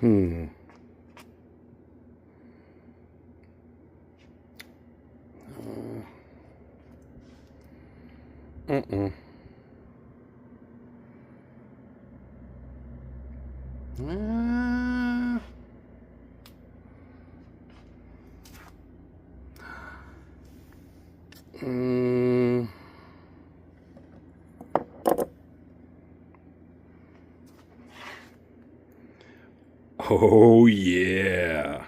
Hmm. Mm-mm. Mm. Oh, yeah.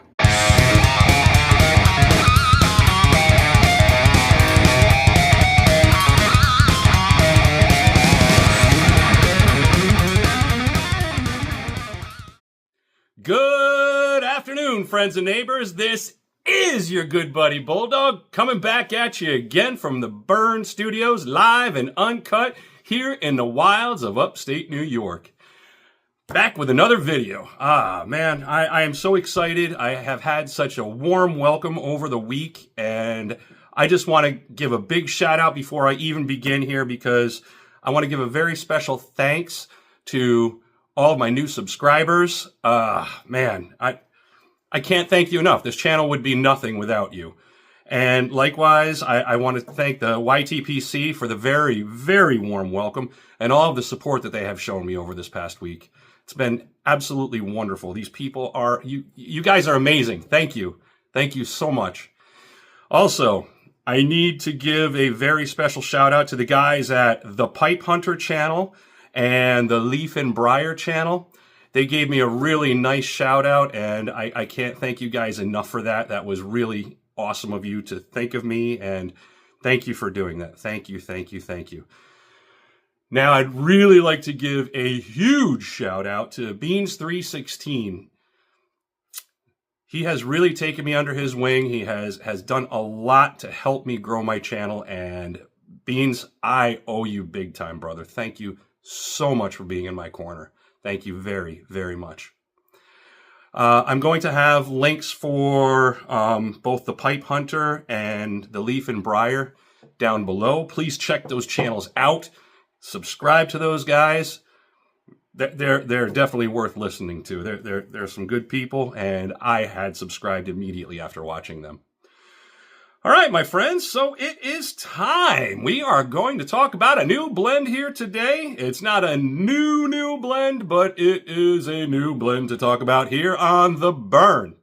Good afternoon, friends and neighbors. This is your good buddy Bulldawg coming back at you again from the Burn Studios, live and uncut here in the wilds of upstate New York. Back with another video. Man, I am so excited. I have had such a warm welcome over the week, and I just want to give a big shout out before I even begin here, because I want to give a very special thanks to all of my new subscribers. Man, I can't thank you enough. This channel would be nothing without you. And likewise, I want to thank the YTPC for the very, very warm welcome and all of the support that they have shown me over this past week. It's been absolutely wonderful. These people are, you guys are amazing. Thank you. Thank you so much. Also, I need to give a very special shout out to the guys at the Pipe Hunter channel and the Leaf and Briar channel. They gave me a really nice shout out, and I can't thank you guys enough for that. That was really awesome of you to think of me, and thank you for doing that. Thank you, thank you, thank you. Now, I'd really like to give a huge shout out to Beans316. He has really taken me under his wing. He has done a lot to help me grow my channel, and Beans, I owe you big time, brother. Thank you so much for being in my corner. Thank you very, very much. I'm going to have links for both the Pipe Hunter and the Leaf and Briar down below. Please check those channels out. Subscribe to those guys. They're definitely worth listening to. They're some good people, and I had subscribed immediately after watching them. All right, my friends, so it is time. We are going to talk about a new blend here today. It's not a new blend, but it is a new blend to talk about here on The Burn.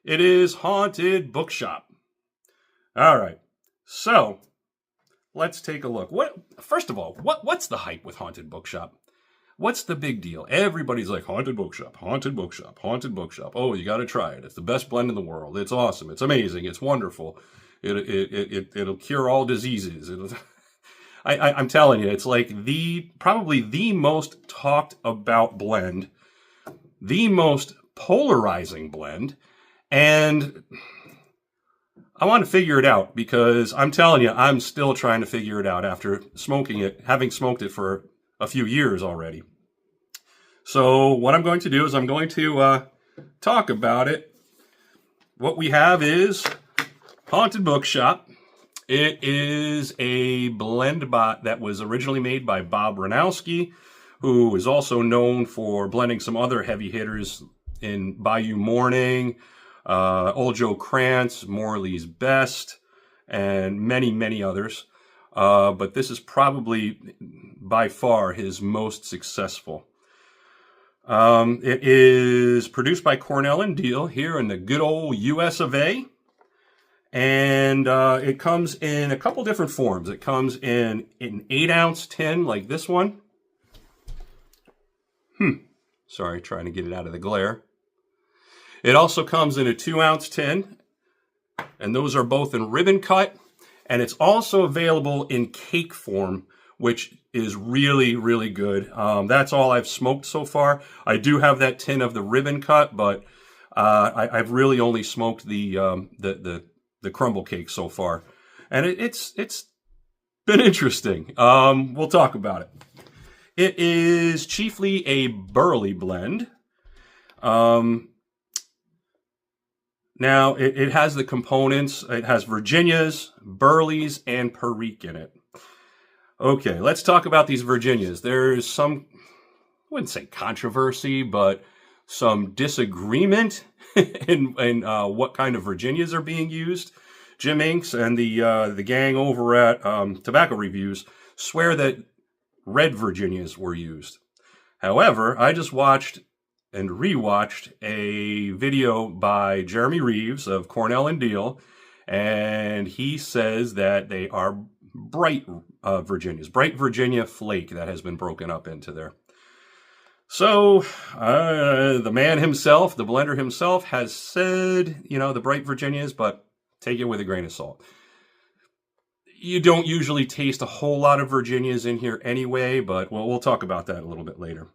It is Haunted Bookshop. All right, so let's take a look. First of all, what's the hype with Haunted Bookshop? What's the big deal? Everybody's like, Haunted Bookshop, Haunted Bookshop, Haunted Bookshop. Oh, you got to try it. It's the best blend in the world. It's awesome. It's amazing. It's wonderful. It'll cure all diseases. I'm telling you, it's like probably the most talked about blend, the most polarizing blend, and I want to figure it out, because I'm telling you, I'm still trying to figure it out after smoking it, having smoked it for a few years already. So what I'm going to do is I'm going to talk about it. What we have is Haunted Bookshop. It is a blend that was originally made by Bob Ranowski, who is also known for blending some other heavy hitters in Bayou Morning, Old Joe Krantz, Morley's Best, and many, many others. But this is probably by far his most successful. It is produced by Cornell and Deal here in the good old US of A. And it comes in a couple different forms. It comes in an 8-ounce tin like this one. Sorry, trying to get it out of the glare. It also comes in a 2-ounce tin, and those are both in ribbon cut. And it's also available in cake form, which is really, really good. That's all I've smoked so far. I do have that tin of the ribbon cut, but I've really only smoked the crumble cake so far. And it's been interesting. We'll talk about it. It is chiefly a burley blend. Now, it has the components. It has Virginias, Burleys, and Perique in it. Okay, let's talk about these Virginias. There's some, I wouldn't say controversy, but some disagreement in what kind of Virginias are being used. Jim Inks and the gang over at Tobacco Reviews swear that red Virginias were used. However, I just watched and rewatched a video by Jeremy Reeves of Cornell and Deal, and he says that they are bright Virginias, bright Virginia flake that has been broken up into there. So the man himself, the blender himself, has said, the bright Virginias, but take it with a grain of salt. You don't usually taste a whole lot of Virginias in here anyway, but we'll talk about that a little bit later.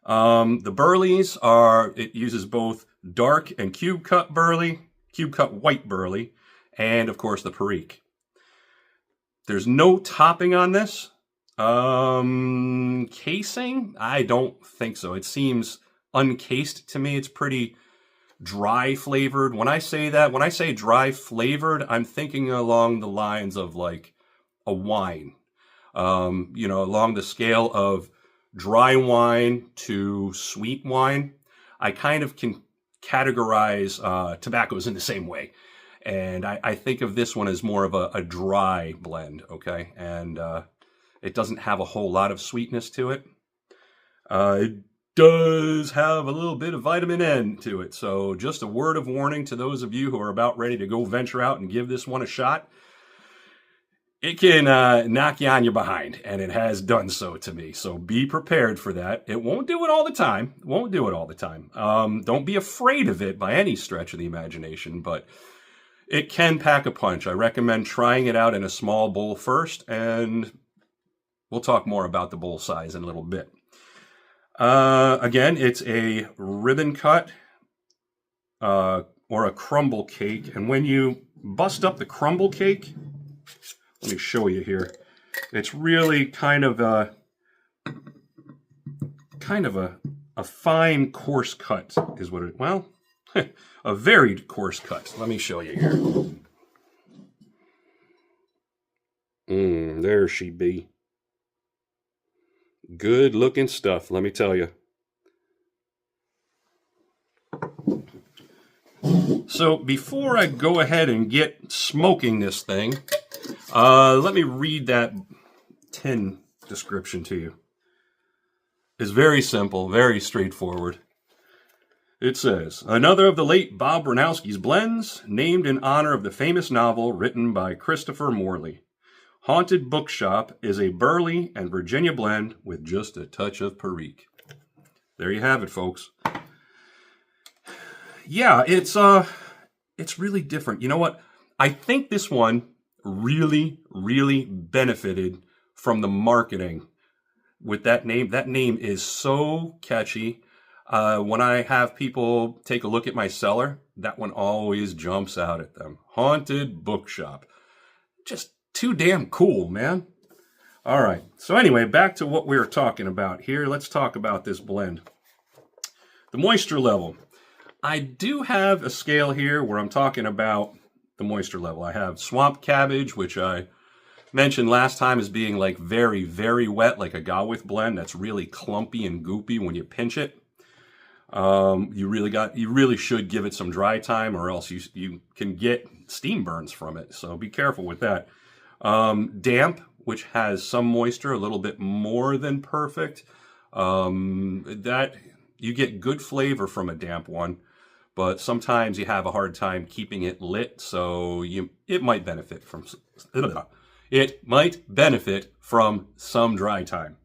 The burleys it uses both dark and cube cut white burley, and of course the Perique. There's no topping on this. Casing? I don't think so. It seems uncased to me. It's pretty dry flavored. When I say dry flavored, I'm thinking along the lines of like a wine. Along the scale of dry wine to sweet wine. I kind of can categorize tobaccos in the same way. And I think of this one as more of a dry blend, okay? And it doesn't have a whole lot of sweetness to it. It does have a little bit of vitamin N to it. So just a word of warning to those of you who are about ready to go venture out and give this one a shot. It can knock you on your behind, and it has done so to me. So be prepared for that. It won't do it all the time. Don't be afraid of it by any stretch of the imagination, but it can pack a punch. I recommend trying it out in a small bowl first, and we'll talk more about the bowl size in a little bit. Again, it's a ribbon cut or a crumble cake. And when you bust up the crumble cake, let me show you here. It's really kind of a fine coarse cut is what it, well, a varied coarse cut. Let me show you here. There she be. Good looking stuff, let me tell you. So before I go ahead and get smoking this thing, let me read that tin description to you. It's very simple, very straightforward. It says, another of the late Bob Bronowski's blends, named in honor of the famous novel written by Christopher Morley. Haunted Bookshop is a burley and Virginia blend with just a touch of Perique. There you have it, folks. Yeah, it's really different. You know what? I think this one really, really benefited from the marketing with that name. That name is so catchy. When I have people take a look at my cellar, that one always jumps out at them. Haunted Bookshop. Just too damn cool, man. All right. So anyway, back to what we were talking about here. Let's talk about this blend. The moisture level. I do have a scale here where I'm talking about the moisture level. I have swamp cabbage, which I mentioned last time as being like very, very wet, like a Gawith blend. That's really clumpy and goopy when you pinch it. You really should give it some dry time, or else you can get steam burns from it. So be careful with that. Damp, which has some moisture, a little bit more than perfect. That you get good flavor from a damp one, but sometimes you have a hard time keeping it lit. So it might benefit from some dry time.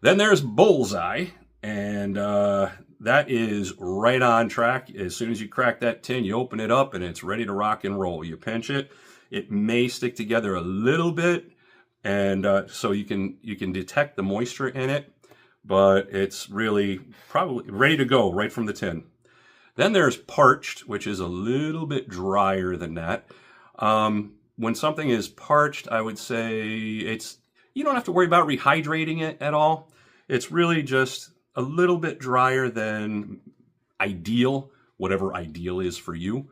Then there's Bullseye, and that is right on track. As soon as you crack that tin, you open it up and it's ready to rock and roll. You pinch it. It may stick together a little bit, and so you can detect the moisture in it, but it's really probably ready to go right from the tin. Then there's Parched, which is a little bit drier than that. When something is parched, I would say you don't have to worry about rehydrating it at all. It's really just a little bit drier than ideal, whatever ideal is for you.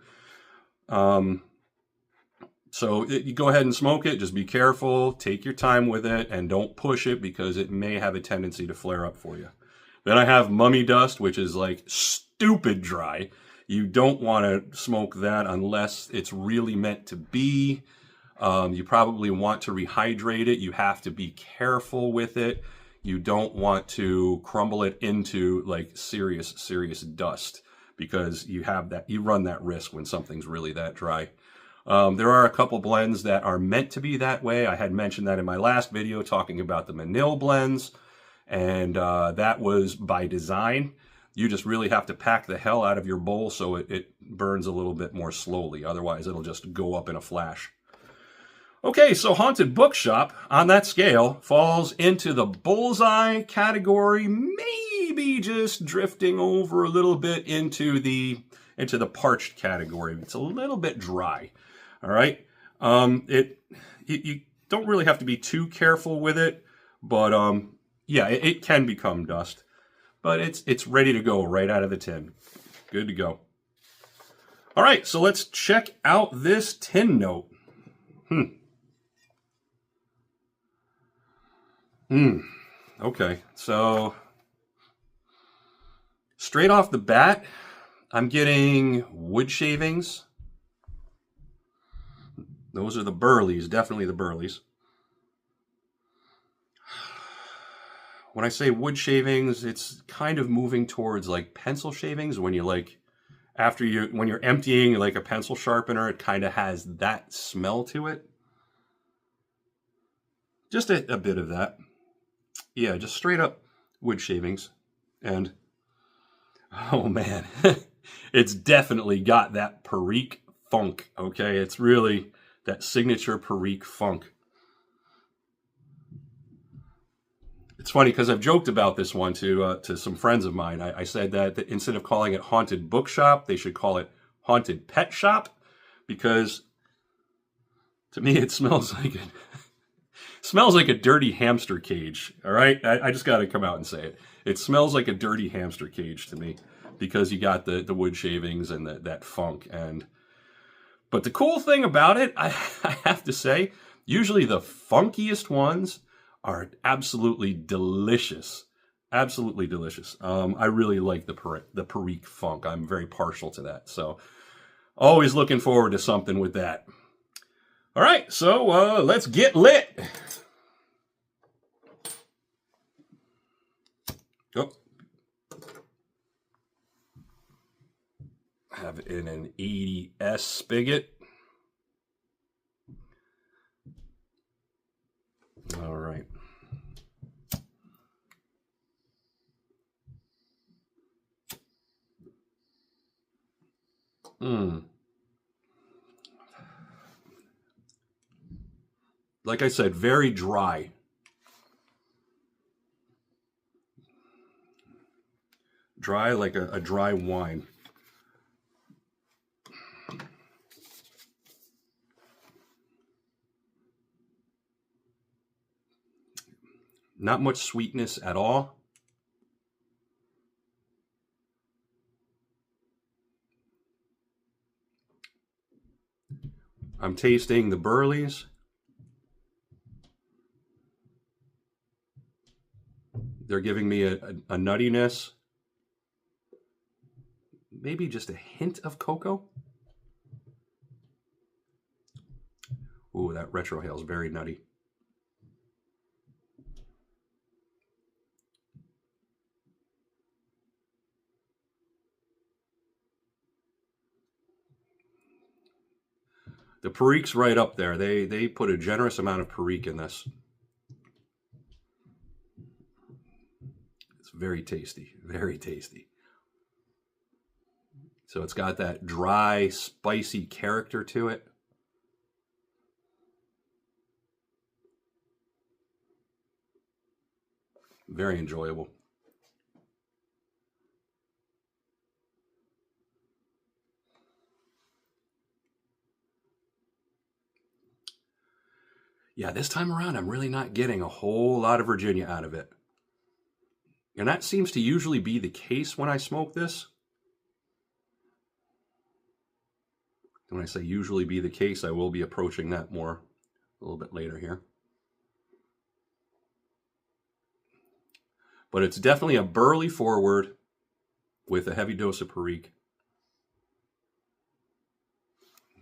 So you go ahead and smoke it. Just be careful, take your time with it, and don't push it because it may have a tendency to flare up for you. Then I have mummy dust, which is like stupid dry. You don't want to smoke that unless it's really meant to be. You probably want to rehydrate it. You have to be careful with it. You don't want to crumble it into like serious dust, because you run that risk when something's really that dry. There are a couple blends that are meant to be that way. I had mentioned that in my last video talking about the Manil blends, and that was by design. You just really have to pack the hell out of your bowl so it burns a little bit more slowly. Otherwise, it'll just go up in a flash. Okay, so Haunted Bookshop, on that scale, falls into the bullseye category, maybe just drifting over a little bit into the parched category. It's a little bit dry, all right? You don't really have to be too careful with it, but yeah, it can become dust. But it's ready to go right out of the tin. Good to go. All right, so let's check out this tin note. Okay, so straight off the bat, I'm getting wood shavings. Those are the burleys, definitely the burleys. When I say wood shavings, it's kind of moving towards like pencil shavings. When you like, when you're emptying like a pencil sharpener, it kind of has that smell to it. Just a bit of that. Yeah, just straight up wood shavings. And, oh man, it's definitely got that Perique funk, okay? It's really that signature Perique funk. It's funny because I've joked about this one to some friends of mine. I said that instead of calling it Haunted Bookshop, they should call it Haunted Pet Shop, because to me it smells like it smells like a dirty hamster cage. All right, I just got to come out and say it. It smells like a dirty hamster cage to me, because you got the wood shavings and that funk. But the cool thing about it, I have to say, usually the funkiest ones are absolutely delicious. Absolutely delicious. I really like the Perique funk. I'm very partial to that. So always looking forward to something with that. All right, so let's get lit. Oh. Have it in an 80S spigot. All right. Like I said, very dry. Dry like a dry wine. Not much sweetness at all. I'm tasting the burleys. They're giving me a nuttiness. Maybe just a hint of cocoa. Ooh, that retrohale is very nutty. The Perique's right up there. They put a generous amount of Perique in this. It's very tasty, very tasty. So it's got that dry, spicy character to it. Very enjoyable. Yeah, this time around, I'm really not getting a whole lot of Virginia out of it. And that seems to usually be the case when I smoke this. When I say usually be the case, I will be approaching that more a little bit later here. But it's definitely a burly forward with a heavy dose of Perique.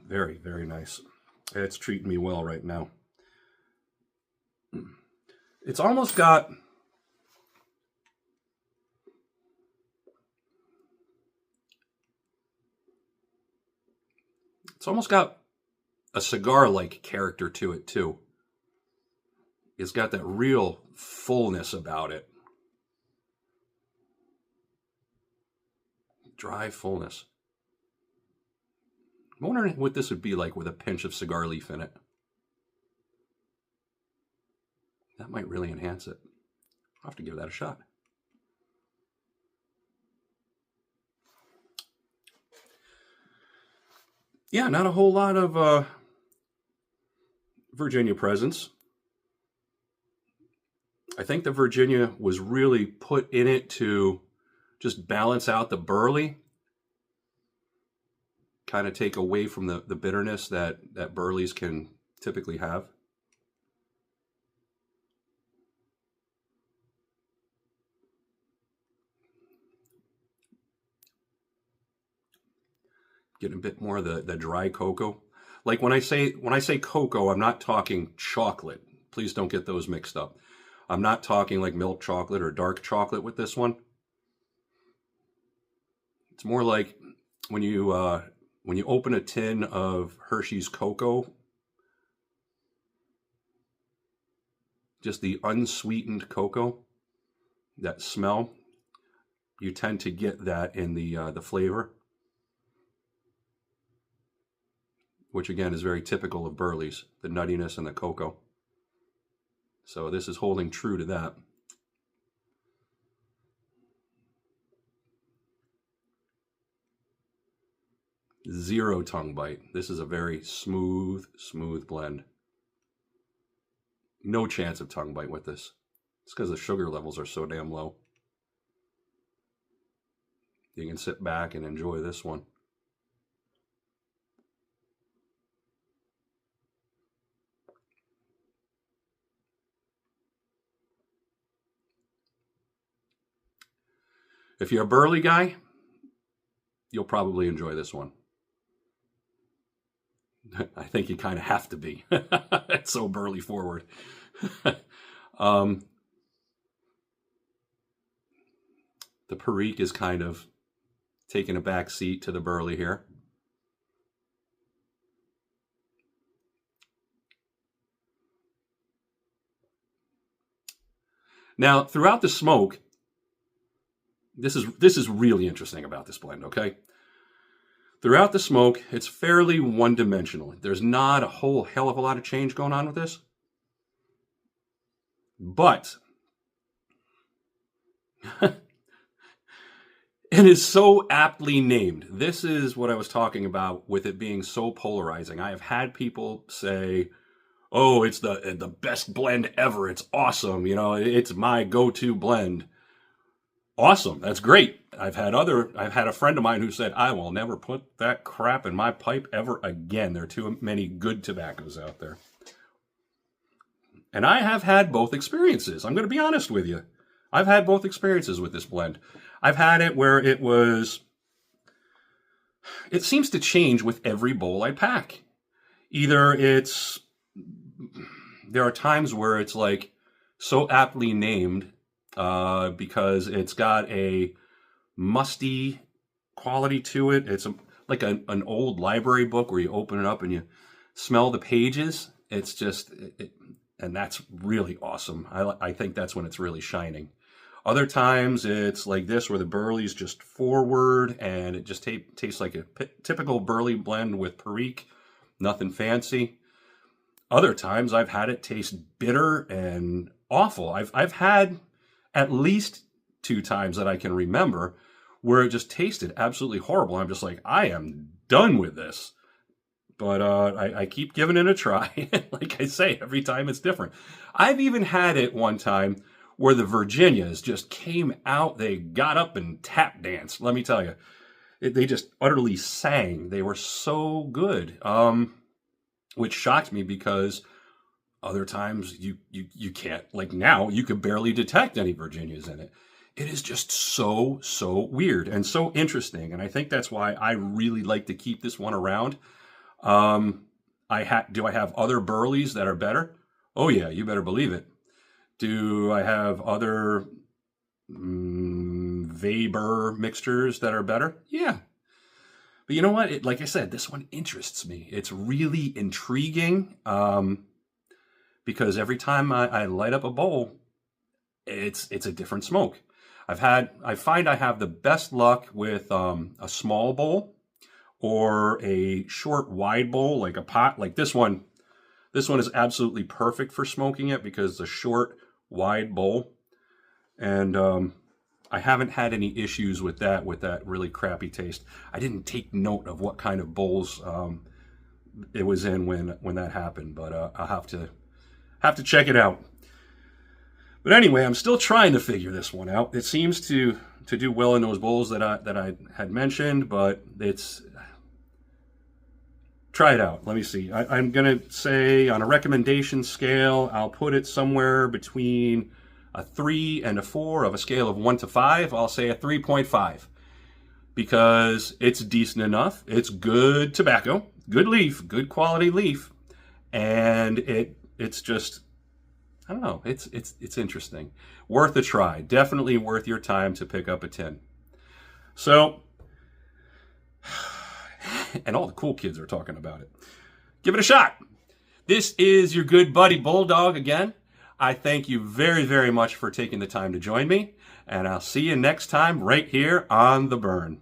Very, very nice. It's treating me well right now. It's almost got... It's almost got a cigar-like character to it, too. It's got that real fullness about it. Dry fullness. I'm wondering what this would be like with a pinch of cigar leaf in it. That might really enhance it. I'll have to give that a shot. Yeah, not a whole lot of Virginia presence. I think the Virginia was really put in it to just balance out the burley, kind of take away from the bitterness that burleys can typically have. Getting a bit more of the dry cocoa. Like when I say cocoa, I'm not talking chocolate. Please don't get those mixed up. I'm not talking like milk chocolate or dark chocolate with this one. It's more like when you open a tin of Hershey's cocoa, just the unsweetened cocoa, that smell, you tend to get that in the flavor, which again is very typical of burleys, the nuttiness and the cocoa. So this is holding true to that. Zero tongue bite. This is a very smooth blend. No chance of tongue bite with this. It's because the sugar levels are so damn low. You can sit back and enjoy this one. If you're a burly guy, you'll probably enjoy this one. I think you kind of have to be. It's so burly forward. The Perique is kind of taking a back seat to the burly here. Now, throughout the smoke, this is really interesting about this blend, okay? Throughout the smoke, it's fairly one-dimensional. There's not a whole hell of a lot of change going on with this. But it is so aptly named. This is what I was talking about with it being so polarizing. I have had people say, oh, it's the best blend ever. It's awesome. You know, it's my go-to blend. Awesome. That's great. I've had a friend of mine who said, I will never put that crap in my pipe ever again. There are too many good tobaccos out there. And I have had both experiences. I'm going to be honest with you. I've had both experiences with this blend. I've had it where it seems to change with every bowl I pack. Either there are times where it's like so aptly named because it's got a musty quality to it. It's like an old library book where you open it up and you smell the pages. It's just, and that's really awesome. I think that's when it's really shining. Other times it's like this where the burley's just forward and it just tastes like a typical burley blend with Perique, nothing fancy. Other times I've had it taste bitter and awful. I've had at least 2 times that I can remember where it just tasted absolutely horrible. I'm just like, I am done with this. But I keep giving it a try. Like I say, every time it's different. I've even had it one time where the Virginias just came out. They got up and tap danced. Let me tell you, they just utterly sang. They were so good, which shocked me because Other times you can't. Like now, you could barely detect any Virginias in it. It is just so weird and so interesting, and I think that's why I really like to keep this one around. Do I have other Burleys that are better? Oh yeah, you better believe it. Do I have other Weber mixtures that are better? Yeah. But you know what? Like I said, this one interests me. It's really intriguing because every time I light up a bowl, it's a different smoke. I find I have the best luck with a small bowl or a short wide bowl, like a pot, like this one. This one is absolutely perfect for smoking it because it's a short wide bowl. And I haven't had any issues with that really crappy taste. I didn't take note of what kind of bowls it was in when that happened, but I'll have to check it out. But anyway, I'm still trying to figure this one out. It seems to do well in those bowls that I had mentioned, but try it out. Let me see. I'm gonna say on a recommendation scale, I'll put it somewhere between a 3 and a 4 of a scale of 1 to 5. I'll say a 3.5 because it's decent enough. It's good tobacco, good leaf, good quality leaf, and it's just, I don't know, it's interesting. Worth a try. Definitely worth your time to pick up a tin. So, and all the cool kids are talking about it. Give it a shot. This is your good buddy Bulldawg again. I thank you very, very much for taking the time to join me, and I'll see you next time right here on The Burn.